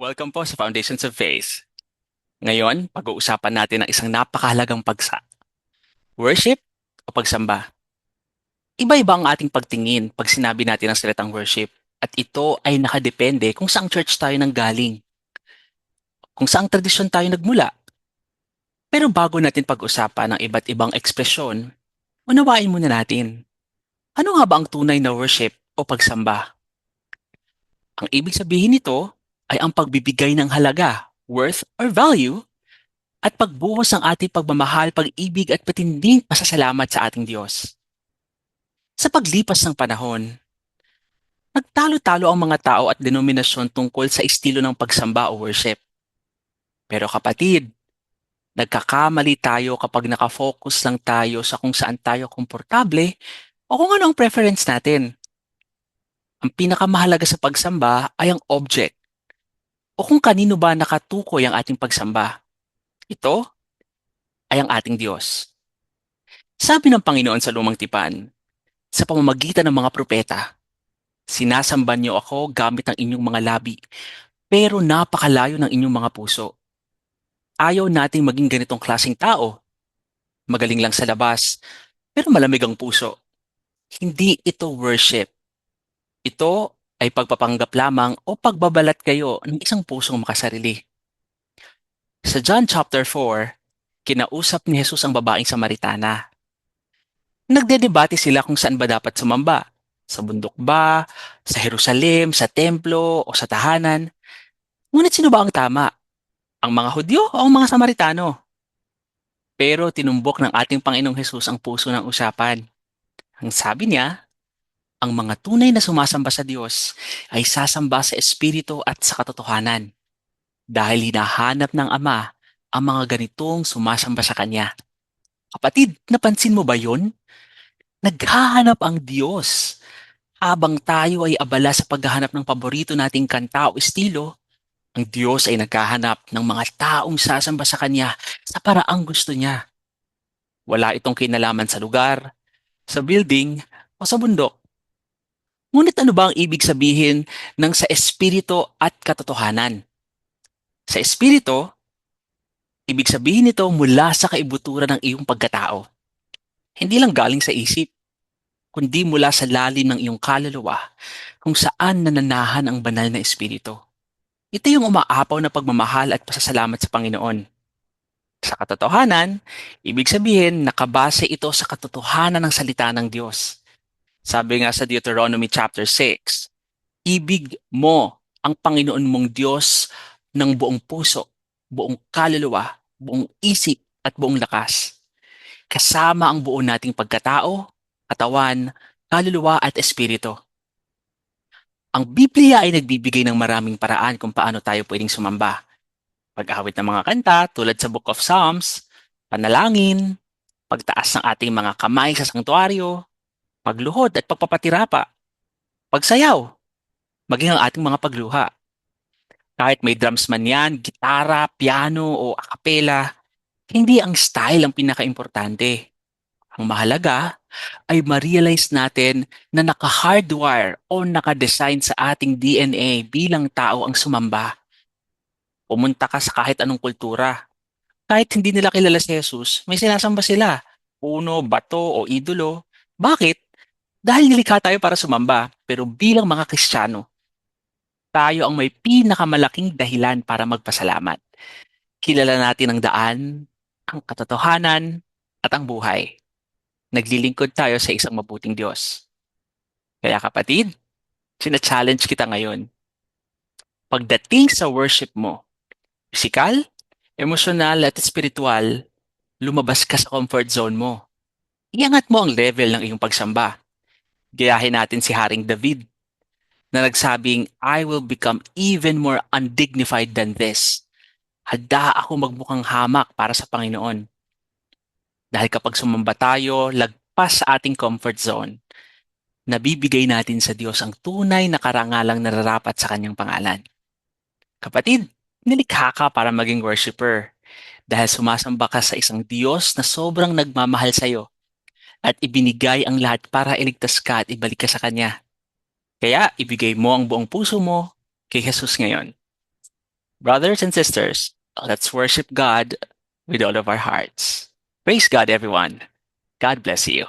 Welcome po sa Foundations of Faith. Ngayon, pag-uusapan natin ang isang napakahalagang pagsa. Worship o pagsamba. Iba-iba ang ating pagtingin pag sinabi natin ang salitang worship. At ito ay nakadepende kung saang church tayo nanggaling, kung saang tradisyon tayo nagmula. Pero bago natin pag-usapan ang iba't ibang ekspresyon, unawain muna natin. Ano nga ba ang tunay na worship o pagsamba? Ang ibig sabihin nito ay ang pagbibigay ng halaga, worth or value at pagbuhos ng ating pagmamahal, pag-ibig at patinding pasasalamat sa ating Diyos. Sa paglipas ng panahon, nagtalo-talo ang mga tao at denominasyon tungkol sa estilo ng pagsamba o worship. Pero kapatid, nagkakamali tayo kapag nakafocus lang tayo sa kung saan tayo komportable o kung ano ang preference natin. Ang pinakamahalaga sa pagsamba ay ang object o kung kanino ba nakatukoy ang ating pagsamba. Ito ay ang ating Diyos. Sabi ng Panginoon sa Lumang Tipan, sa pamamagitan ng mga propeta, sinasamba niyo ako gamit ang inyong mga labi, pero napakalayo ng inyong mga puso. Ayaw nating maging ganitong klaseng tao. Magaling lang sa labas, pero malamig ang puso. Hindi ito worship. Ito ay pagpapanggap lamang o pagbabalat kayo ng isang pusong makasarili. Sa John chapter 4, kinausap ni Jesus ang babaeng Samaritana. Nagdedebate sila kung saan ba dapat sumamba. Sa bundok ba, sa Jerusalem, sa templo, o sa tahanan. Ngunit sino ba ang tama? Ang mga Hudyo o ang mga Samaritano? Pero tinumbok ng ating Panginoong Hesus ang puso ng usapan. Ang sabi niya, ang mga tunay na sumasamba sa Diyos ay sasamba sa Espiritu at sa katotohanan dahil hinahanap ng Ama ang mga ganitong sumasamba sa Kanya. Kapatid, napansin mo ba yon? Naghahanap ang Diyos. Habang tayo ay abala sa paghahanap ng paborito nating kanta o estilo, ang Diyos ay naghahanap ng mga taong sasamba sa Kanya sa paraang gusto niya. Wala itong kinalaman sa lugar, sa building, o sa bundok. Ngunit ano ba ang ibig sabihin ng sa espiritu at katotohanan? Sa espiritu, ibig sabihin nito mula sa kaibuturan ng iyong pagkatao. Hindi lang galing sa isip, kundi mula sa lalim ng iyong kaluluwa kung saan nananahan ang banal na espiritu. Ito yung umaapaw na pagmamahal at pasasalamat sa Panginoon. Sa katotohanan, ibig sabihin nakabase ito sa katotohanan ng salita ng Diyos. Sabi nga sa Deuteronomy chapter 6, ibig mo ang Panginoon mong Diyos ng buong puso, buong kaluluwa, buong isip at buong lakas. Kasama ang buo nating pagkatao, katawan, kaluluwa at espiritu. Ang Biblia ay nagbibigay ng maraming paraan kung paano tayo pwedeng sumamba. Pag-awit ng mga kanta tulad sa Book of Psalms, panalangin, pagtaas ng ating mga kamay sa sangtuaryo, pagluhod at pagpapatirapa, pagsayaw, maging ang ating mga pagluha. Kahit may drums man yan, gitara, piano o akapela, hindi ang style ang pinakaimportante. Ang mahalaga ay ma-realize natin na naka-hardwire o naka-design sa ating DNA bilang tao ang sumamba. Pumunta ka sa kahit anong kultura. Kahit hindi nila kilala si Jesus, may sinasamba sila. Puno, bato o idolo. Bakit? Dahil nilikha tayo para sumamba, pero bilang mga Kristiyano, tayo ang may pinakamalaking dahilan para magpasalamat. Kilala natin ang daan, ang katotohanan, at ang buhay. Naglilingkod tayo sa isang mabuting Diyos. Kaya kapatid, sina-challenge kita ngayon. Pagdating sa worship mo, physical, emosyonal at spiritual, lumabas ka sa comfort zone mo. Iangat mo ang level ng iyong pagsamba. Gayahin natin si Haring David na nagsabing, I will become even more undignified than this. Handa ako magmukhang hamak para sa Panginoon. Dahil kapag sumamba tayo, lagpas sa ating comfort zone, nabibigay natin sa Diyos ang tunay na karangalang nararapat sa Kanyang pangalan. Kapatid, nilikha ka para maging worshiper dahil sumasamba ka sa isang Diyos na sobrang nagmamahal sa iyo at ibinigay ang lahat para iligtas ka at ibalik ka sa Kanya. Kaya ibigay mo ang buong puso mo kay Jesus ngayon. Brothers and sisters, let's worship God with all of our hearts. Praise God, everyone. God bless you.